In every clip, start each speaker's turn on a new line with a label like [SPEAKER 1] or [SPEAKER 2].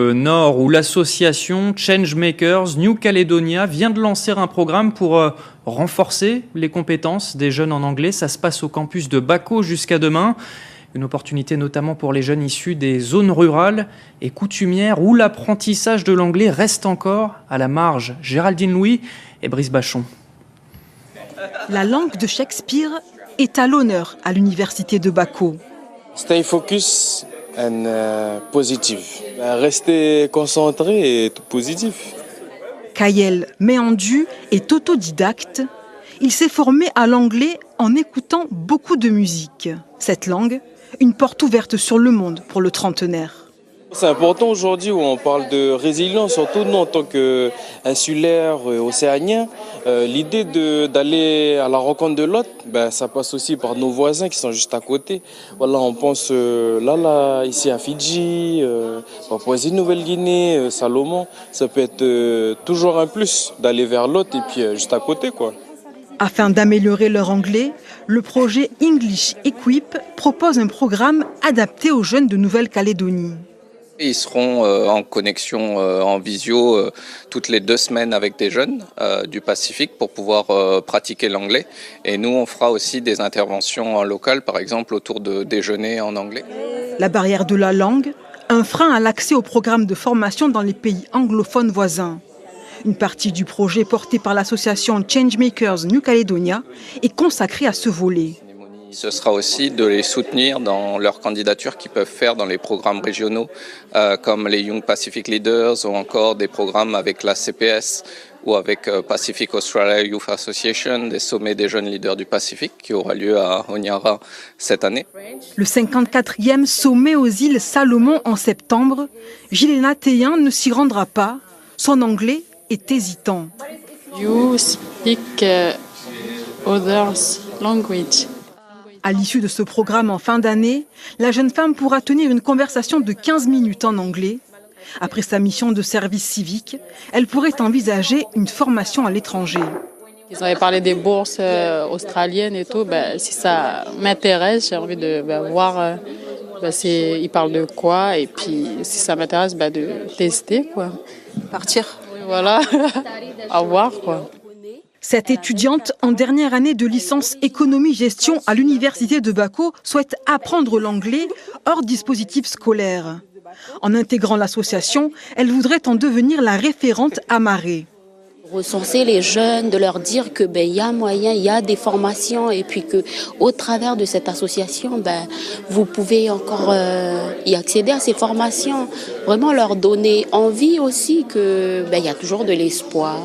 [SPEAKER 1] Nord, où l'association Changemakers New Caledonia vient de lancer un programme pour renforcer les compétences des jeunes en anglais. Ça se passe au campus de Bako jusqu'à demain. Une opportunité notamment pour les jeunes issus des zones rurales et coutumières où l'apprentissage de l'anglais reste encore à la marge. Géraldine Louis et Brice Bachon.
[SPEAKER 2] La langue de Shakespeare est à l'honneur à l'université de Bako.
[SPEAKER 3] Stay focus and positive. Rester concentré et positif.
[SPEAKER 2] Kayel Mehandu est autodidacte. Il s'est formé à l'anglais en écoutant beaucoup de musique. Cette langue, une porte ouverte sur le monde pour le trentenaire.
[SPEAKER 3] C'est important aujourd'hui où on parle de résilience, surtout nous en tant qu'insulaires, océaniens. L'idée d'aller à la rencontre de l'autre, ça passe aussi par nos voisins qui sont juste à côté. Voilà, on pense ici à Fidji, Papouasie-Nouvelle-Guinée, Salomon. Ça peut être toujours un plus d'aller vers l'autre et puis juste à côté, quoi.
[SPEAKER 2] Afin d'améliorer leur anglais, le projet English Equip propose un programme adapté aux jeunes de Nouvelle-Calédonie.
[SPEAKER 4] Ils seront en connexion en visio toutes les 2 semaines avec des jeunes du Pacifique pour pouvoir pratiquer l'anglais. Et nous, on fera aussi des interventions en local, par exemple autour de déjeuner en anglais.
[SPEAKER 2] La barrière de la langue, un frein à l'accès aux programmes de formation dans les pays anglophones voisins. Une partie du projet porté par l'association Changemakers New Caledonia est consacrée à ce volet.
[SPEAKER 4] Ce sera aussi de les soutenir dans leurs candidatures qu'ils peuvent faire dans les programmes régionaux comme les Young Pacific Leaders ou encore des programmes avec la CPS ou avec Pacific Australia Youth Association, des sommets des jeunes leaders du Pacifique qui aura lieu à Honiara cette année.
[SPEAKER 2] Le 54e sommet aux îles Salomon en septembre, Gilena Théin ne s'y rendra pas. Son anglais est hésitant.
[SPEAKER 5] You speak others language.
[SPEAKER 2] À l'issue de ce programme en fin d'année, la jeune femme pourra tenir une conversation de 15 minutes en anglais. Après sa mission de service civique, elle pourrait envisager une formation à l'étranger.
[SPEAKER 5] Ils avaient parlé des bourses australiennes et tout. Si ça m'intéresse, j'ai envie de voir ils parlent de quoi. Et puis si ça m'intéresse, de tester, quoi.
[SPEAKER 2] Partir.
[SPEAKER 5] Oui, voilà, à voir, quoi.
[SPEAKER 2] Cette étudiante en dernière année de licence économie-gestion à l'université de Bako souhaite apprendre l'anglais hors dispositif scolaire. En intégrant l'association, elle voudrait en devenir la référente amarrée.
[SPEAKER 6] Recenser les jeunes, de leur dire que y a moyen, il y a des formations et puis que au travers de cette association, vous pouvez encore y accéder à ces formations. Vraiment leur donner envie aussi que y a toujours de l'espoir.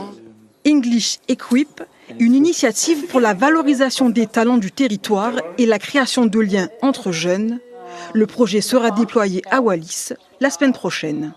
[SPEAKER 2] English Equip, une initiative pour la valorisation des talents du territoire et la création de liens entre jeunes. Le projet sera déployé à Wallis la semaine prochaine.